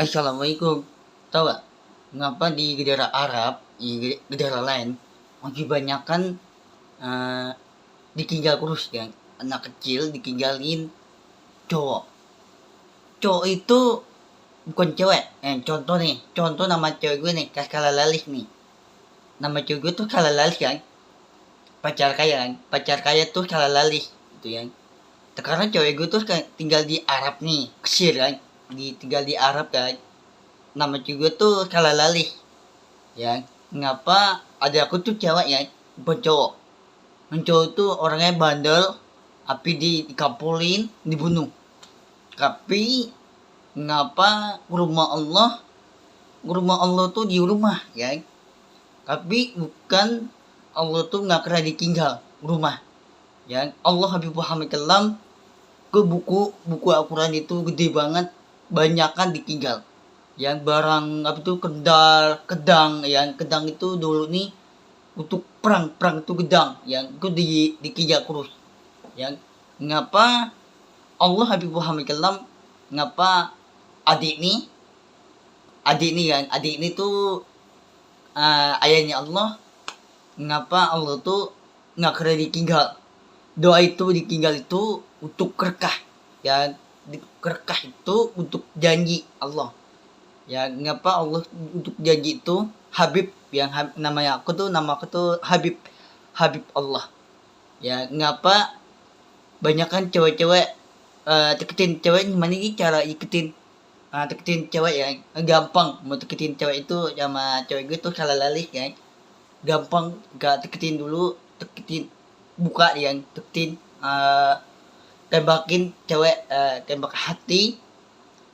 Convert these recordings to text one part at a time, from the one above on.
Assalamualaikum. Tahu gak? Ngapa di negara Arab, di negara lain, masih banyak kan eh, ditinggal kurus kan? Anak kecil ditinggalin cowok. Cowok itu bukan cewek. Contoh nih, contoh nama cewek gue nih, Kaskala Lalis nih. Nama cewek gue tuh Kala Lalis kan? Pacar kaya kan? Pacar kaya tuh Kala Lalis. Gitu ya. Sekarang cewek gue tuh tinggal di Arab nih, Mesir kan? Tinggal di Arab kan? Nama cewek gue tuh Kala Lalis. Ya, ngapa ada aku tuh cewek ya, bukan cowok. Cowok tuh orangnya bandel, api dikampulin, dibunuh. Tapi ngapa rumah Allah tuh di rumah ya. Tapi bukan Allah tuh nggak pernah ditinggal rumah. Ya, Allah Habib Muhammad Kalam ke buku Al-Quran itu gede banget, banyak kan ditinggal. Yang barang apa itu kedang, yang kedang itu dulu nih untuk perang itu gedang yang itu dikejar terus. Yang ngapa Allah Habib Muhammad Kalam ngapa adik nih adik ini tuh ayahnya Allah, ngapa Allah tuh nggak kena ditinggal. Doa itu ditinggal itu untuk kerkah, ya kerkah itu untuk janji Allah. Ya ngapa Allah untuk janji itu Habib, yang nama aku tuh Habib, Habib Allah. Ya ngapa banyak kan cewek-cewek deketin cewek, gimana sih cara deketin deketin cewek ya, gampang mau deketin cewek itu sama cewek gue tuh salah lalih ya. Gampang gak deketin dulu, deketin buka yang deketin tembakin cewek, tembak hati.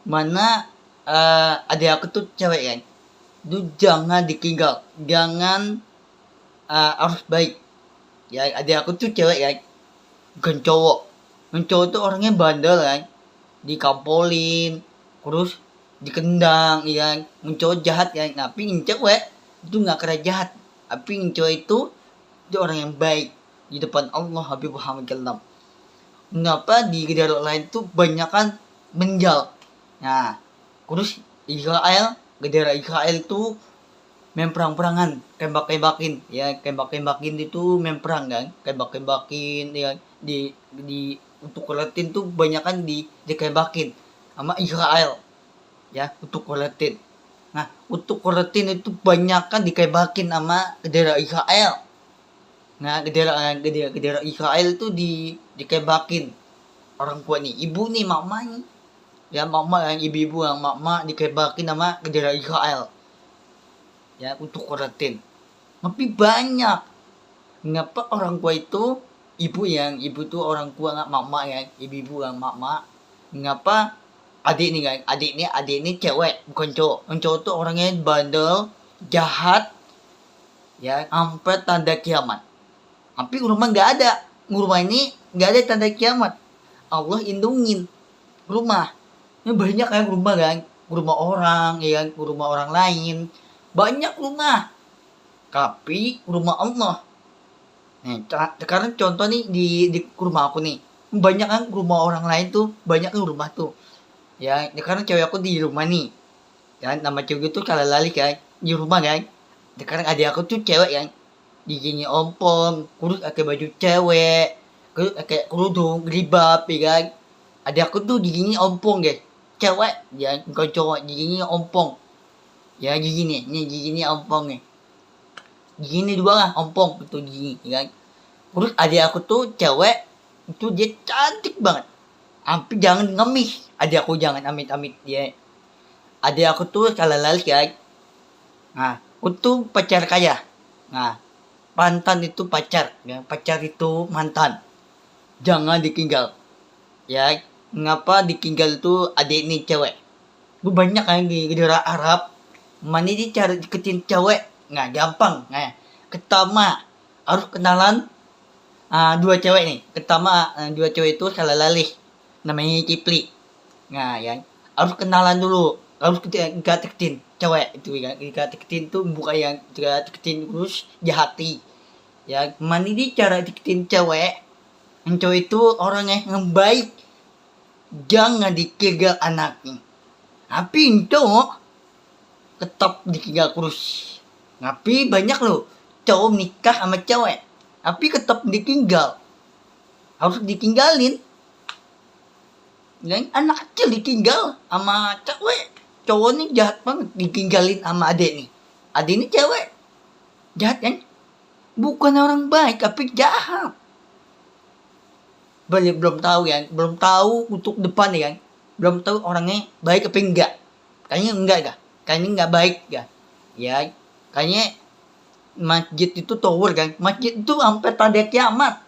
Mana ada aku tuh cewek kan, itu jangan ditinggal, jangan harus baik ya. Ada aku tuh cewek ya, bukan cowok. Cowok tuh orangnya bandel kan, dikampolin terus dikendang ya. Cowok jahat ya, tapi cewek itu nggak kena jahat, tapi cowok itu orang yang baik di depan Allah Habib Muhammad Kalam. Mengapa di negara lain tuh banyak kan menjal. Nah, terus negara Israel itu main perang-perangan, tembak-tembakin ya, tembak-tembakin itu main perang kan, tembak-tembakin ya. Di untuk Palestin tuh banyak kan ditembakin sama Israel ya, untuk Palestin. Nah, untuk Palestin itu banyak kan ditembakin sama negara Israel. Nah, negara Israel itu ditembakin orang tua nih, ibu nih, mama nih. Ya mama yang ibu-ibu yang mama dikebakin sama negara Israel ya, untuk Palestin. Tapi banyak ngapa orang tua itu ibu tuh orang tua nggak mama ya, ibu-ibu yang mama. Ngapa adik ini cewek bukan cowok. Cowok tuh orangnya bandel, jahat ya, sampai tanda kiamat. Tapi rumah nggak ada, rumah ini nggak ada tanda kiamat. Allah indungin rumah. Ini banyak kan rumah kan, rumah orang ya, rumah orang lain, banyak rumah. Tapi rumah Allah. Nih, sekarang contoh nih di rumah aku nih, banyak kan rumah orang lain tuh, banyak kan rumah tuh. Ya, sekarang cewek aku di rumah nih. Ya, nama cewek itu kalau lali kan, di rumah kan. Sekarang adik aku tuh cewek yang giginya ompong, kurus pakai baju cewek, kurus pakai kerudung, ribab ya kan. Adik aku tuh giginya ompong guys, cewek ya, bukan cowok, giginya ompong. Ya gigi nih giginya ompong nih. Gigi ini dua lah ompong itu gigi ya kan. Terus adik aku tuh cewek itu dia cantik banget. Hampir jangan ngemis, adik aku jangan amit-amit dia. Adik aku tuh kalau lalis ya. Nah, itu pacar kaya. Nah, mantan itu pacar ya, pacar itu mantan. Jangan ditinggal. Ya, ngapa ditinggal itu adik ini cewek. Lu banyak kan di negara Arab, mana dia cara deketin cewek nggak gampang. Nah, pertama harus kenalan dua cewek nih. Pertama dua cewek itu salah lalih, namanya Kipli. Nah ya, harus kenalan dulu, harus kita deketin cewek itu ya. Kita deketin tuh bukan yang kita deketin terus jahati ya. Mana dia cara deketin cewek, yang cewek itu orangnya yang baik, jangan dikegal anaknya. Tapi cowok tetap ditinggal kurus. Tapi banyak loh cowok nikah sama cewek, tapi tetap ditinggal, harus ditinggalin. Dan anak kecil ditinggal sama cewek. Cowok nih jahat banget, ditinggalin sama adik nih. Adik ini cewek, jahat kan? Bukan orang baik, tapi jahat. Belum tahu ya, belum tahu untuk depan ya kan. Belum tahu orangnya baik apa enggak. Kayaknya enggak ya. Kayaknya enggak baik ya. Ya, kayaknya masjid itu tower kan. Masjid itu sampai tanda kiamat.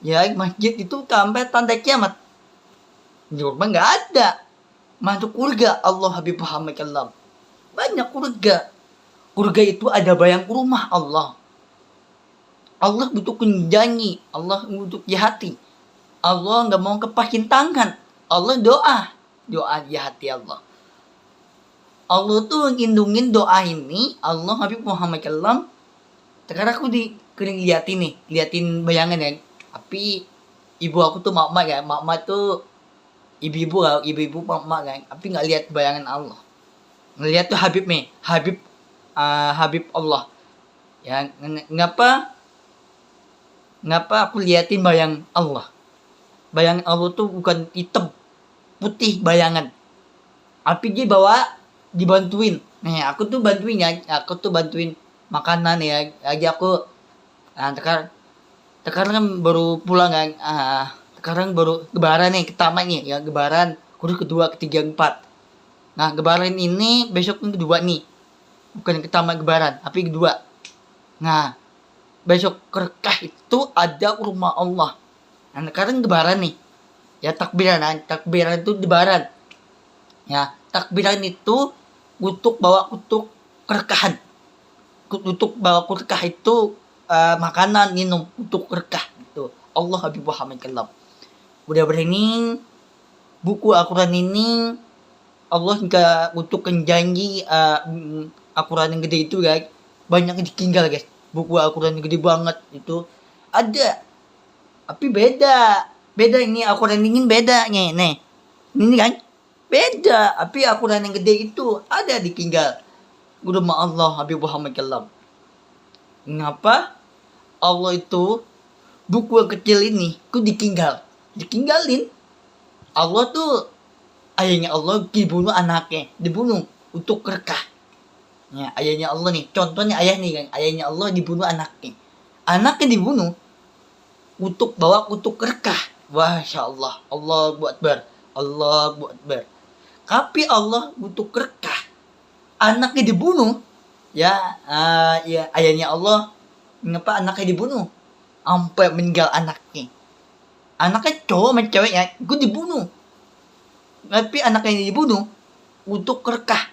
Ya, masjid itu sampai tanda kiamat. Di rumah enggak ada. Masuk surga Allah Habib Muhammad Kallam. Banyak surga. Surga itu ada bayang rumah Allah. Allah butuh janji. Allah butuh di hati. Allah nggak mau kepasin tangan. Allah doa di hati Allah. Allah tuh ngindungin doa ini. Allah Habib Muhammad Kallam. Sekarang aku liatin bayangan ya. Tapi ibu aku tuh mak ya. Mak tuh ibu-ibu mak kan. Tapi nggak lihat bayangan Allah. Ngelihat tuh Habib nih. Habib Allah. Ya, ngapa aku liatin bayang Allah? Bayangan Allah tuh bukan hitam, putih bayangan. Tapi dia dibantuin. Nih, aku tuh bantuin makanan ya. Lagi aku sekarang kan baru pulang kan. Sekarang baru lebaran nih, ketama nih ya, lebaran kurus kedua, ketiga, empat. Nah, lebaran ini besok yang kedua nih. Bukan yang pertama lebaran, tapi kedua. Nah, besok kerekah itu ada rumah Allah. Nah, sekarang lebaran nih. Ya takbiran itu lebaran. Ya, takbiran itu untuk bawa untuk kerekahan. Untuk bawa kerekah itu makanan, minum untuk kerekah itu. Allah Habib Muhammad Kallam. Udah berani buku Al-Quran ini Allah nggak untuk janji Al-Quran yang gede itu guys. Banyak yang ditinggal guys. Buku Al-Quran yang gede banget itu ada. Tapi beda ini Al-Quran ini beda nih. Ini kan beda. Tapi Al-Quran yang gede itu ada ditinggal. Rumah Allah Habib Muhammad Kallam. Kenapa? Allah itu buku yang kecil ini ku ditinggalin. Allah tuh ayahnya Allah dibunuh anaknya, dibunuh untuk kerekah. Ya, ayahnya Allah nih, contohnya ayah nih kan, ayahnya Allah dibunuh anaknya dibunuh untuk bawa untuk kerekah. Masya Allah, Allahu Akbar. Tapi Allah butuh kerekah, anaknya dibunuh. Ya ayahnya Allah, ngapa anaknya dibunuh? Sampai meninggal anaknya cowok sama cewek ya, gue dibunuh. Tapi anaknya yang dibunuh untuk kerekah.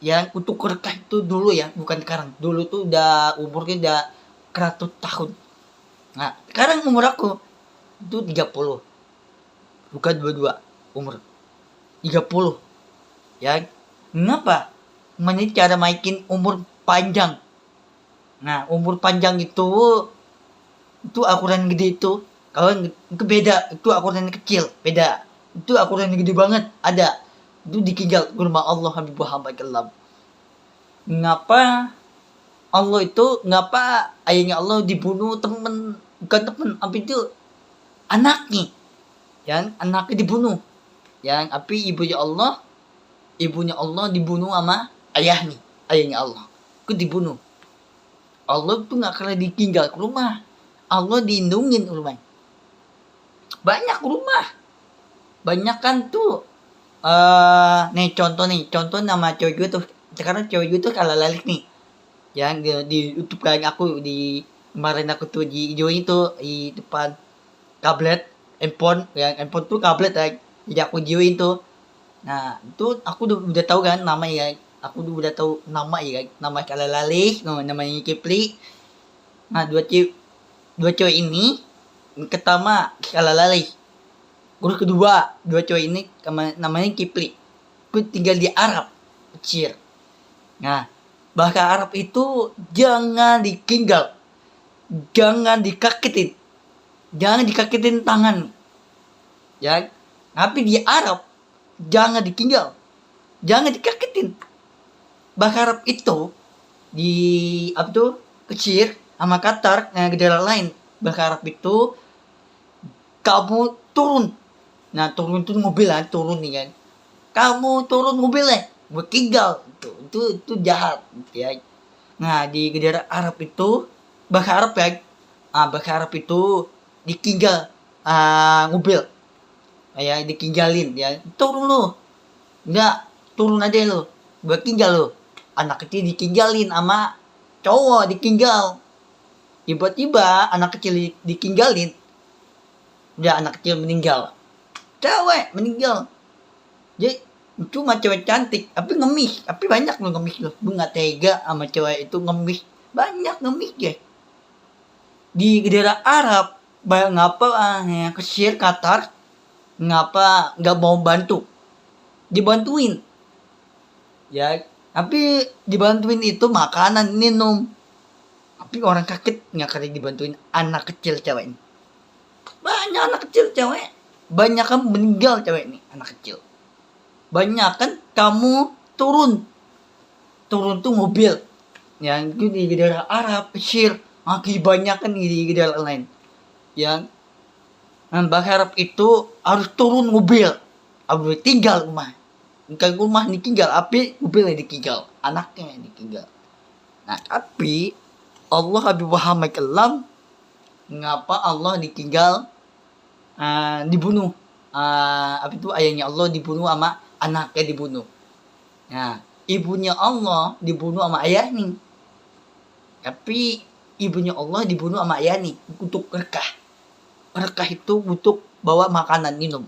Ya, untuk kerekah itu dulu ya, bukan sekarang. Dulu tuh udah umurnya udah 100 tahun. Nah, sekarang umur aku itu 30. Bukan 22, umur 30. Ya, kenapa? Ini cara maikin umur panjang. Nah, umur panjang itu Al-Quran gede itu. Kalau itu beda, itu Al-Quran kecil, beda. Itu Al-Quran gede banget, ada. Itu ditinggal rumah Allah Habib Muhammad Kallam. Ngapa ayahnya Allah dibunuh bukan temen, tapi itu anaknya. Yang anaknya dibunuh. Yang tapi ibunya Allah dibunuh sama ayahnya Allah. Itu dibunuh. Allah tuh gak kena ditinggal ke rumah. Allah dilindungin rumah. Banyak rumah. Banyak kan tuh. Contoh nama cewek gue tuh. Sekarang cewek gue tuh kalah lalik nih. Yang di YouTube kan aku kemarin aku tuh di join itu di depan tablet handphone. Yang handphone tuh tablet ya. Jadi aku join tuh. Nah, itu aku udah tahu kan nama ya. Aku udah tahu nama ya, nama kalah lalik, namanya Kipli. Nah, dua cewek ini pertama kalah lalik. Guru kedua, dua cewek ini namanya Kipli. Gue tinggal di Arab, kecil. Nah, bahasa Arab itu jangan ditinggal, jangan dikagetin tangan. Ya, tapi di Arab jangan ditinggal, jangan dikagetin. Berharap itu di apa tuh kecil sama Qatar negara lain. Berharap itu kamu turun. Nah turun itu mobil lah, turun nih kan. Kamu turun mobilnya, bertinggal. Itu jahat gitu ya. Nah di negara Arab itu berharap ya, berharap itu ditinggal mobil, ya ditinggalin ya, turun lo, enggak turun aja lo, bertinggal lo, anak kecil ditinggalin sama cowok ditinggal, tiba-tiba anak kecil ditinggalin, udah anak kecil meninggal, cewek meninggal, jadi cuma cewek cantik tapi ngemis, tapi banyak lo ngemis lo, gue nggak tega sama cewek itu ngemis, banyak ngemis ya di daerah Arab. Ngapa kesir Qatar ngapa nggak mau bantu, dibantuin ya, tapi dibantuin itu makanan minum, tapi orang kaget nggak kali dibantuin anak kecil cewek ini, banyak anak kecil cewek, banyak kan meninggal cewek ini anak kecil, banyak kan kamu turun tuh mobil yang itu di daerah Arab Mesir, banyak kan di daerah lain yang berharap itu harus turun mobil, harus tinggal rumah, bukan rumah ditinggal, tapi mobilnya ditinggal, anaknya ditinggal. Nah tapi Allah Habib Muhammad kelam, ngapa Allah ditinggal dibunuh, apa itu ayahnya Allah dibunuh sama anaknya dibunuh. Nah ibunya Allah dibunuh sama ayah nih, tapi ibunya Allah dibunuh sama ayah nih untuk berkah. Berkah itu untuk bawa makanan minum.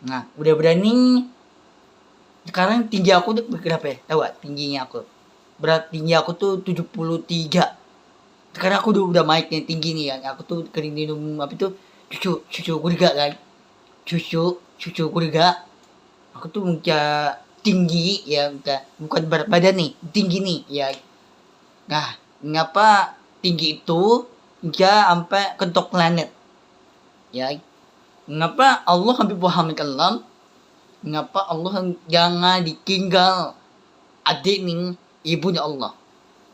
Nah udah berani. Sekarang tinggi aku tuh berapa ya? Tahu gak tingginya aku? Berat tinggi aku tuh 73. Sekarang aku udah naiknya tinggi nih kan. Aku tuh kering minum apa itu? Susu gurga kan. Susu gurga. Aku tuh muka tinggi ya, bukan berat badan nih, tinggi nih ya. Nah, ngapa tinggi itu hingga sampai kentok planet? Ya, ngapa Allah Habib Muhammad kalam, ngapa Allah jangan ditinggal adik nih ibunya Allah,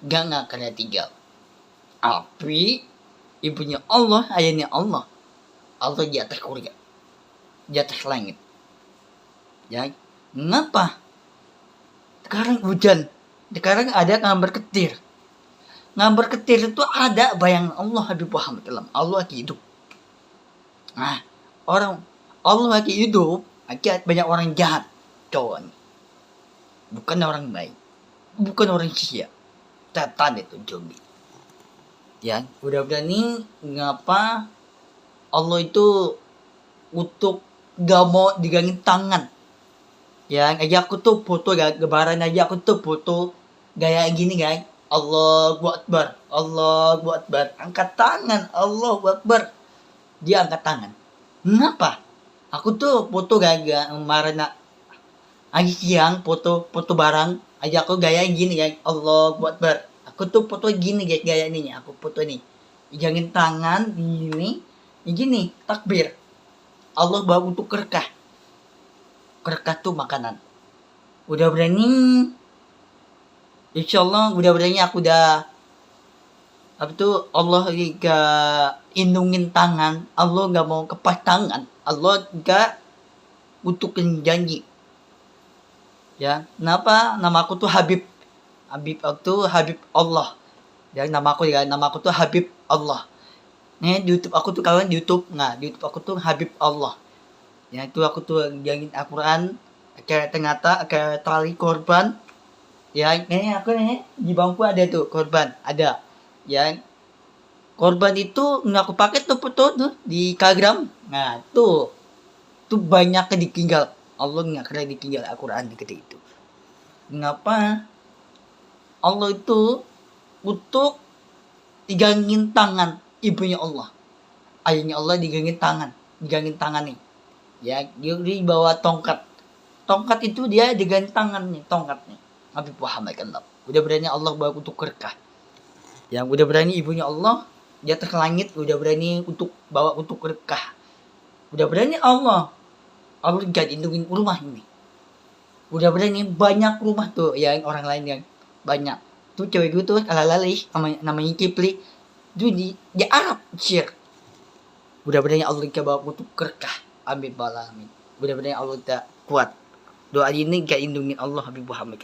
jangan kena tinggal, tapi ibunya Allah ayahnya Allah di atas surga, di atas langit ya. Ngapa sekarang hujan, sekarang ada gambar ketir itu ada bayangan Allah Habib Muhammad kalam, Allah lagi hidup. Nah orang Allah lagi hidup, banyak orang jahat cowok, bukan orang baik, bukan orang sia, setan itu zombie ya. Udah berani ngapa Allah itu untuk gak mau digangin tangan ya. Aja aku tuh foto lebaran aja, aku tuh foto gaya gini guys, Allahu Akbar, Allahu Akbar, angkat tangan, Allahu Akbar, dia angkat tangan. Kenapa? Aku tuh foto gaya kemarin lagi siang, foto barang aja aku gaya gini guys, Allahu Akbar. Aku tuh foto gini guys, gaya ini aku foto nih, pegangin tangan gini takbir. Allah bawa untuk berkah tuh makanan. Udah berani, insyaallah udah berani aku udah apa tuh, Allah gak indungin tangan, Allah gak mau kepas tangan, Allah gak untuk janji ya. Kenapa nama aku tuh Habib tuh Habib Allah ya, nama aku tuh Habib Allah nih. Di YouTube aku tuh kawan, di YouTube aku tuh Habib Allah ya. Itu aku tuh jangin Al-Quran kayak ternyata kayak tali korban ya. Ini aku nih di bangku ada tuh korban, ada ya. Korban itu nggak aku pakai tuh foto tuh di Instagram. Nah tuh banyak ditinggal, Allah nggak kena ditinggal Al-Quran gede itu. Mengapa Allah itu untuk digangin tangan ibunya Allah, ayahnya Allah digangin tangan nih ya. Dia bawa tongkat itu dia digangin tangannya, tongkatnya Habib Muhammad kan. Udah berani Allah bawa untuk berkah yang udah berani ibunya Allah di atas langit, udah berani untuk bawa untuk berkah, udah berani Allah Allah gak lindungin rumah ini. Udah nih banyak rumah tuh yang orang lain yang banyak. Tuh cewek gue tuh ala-lalih namanya Kipli. Tuh di Arab sih. Mudah-mudahan Allah bawa untuk berkah. Amin balamin. Mudah-mudahan Allah tak kuat. Doa ini gak lindungin Allah Habib Muhammad.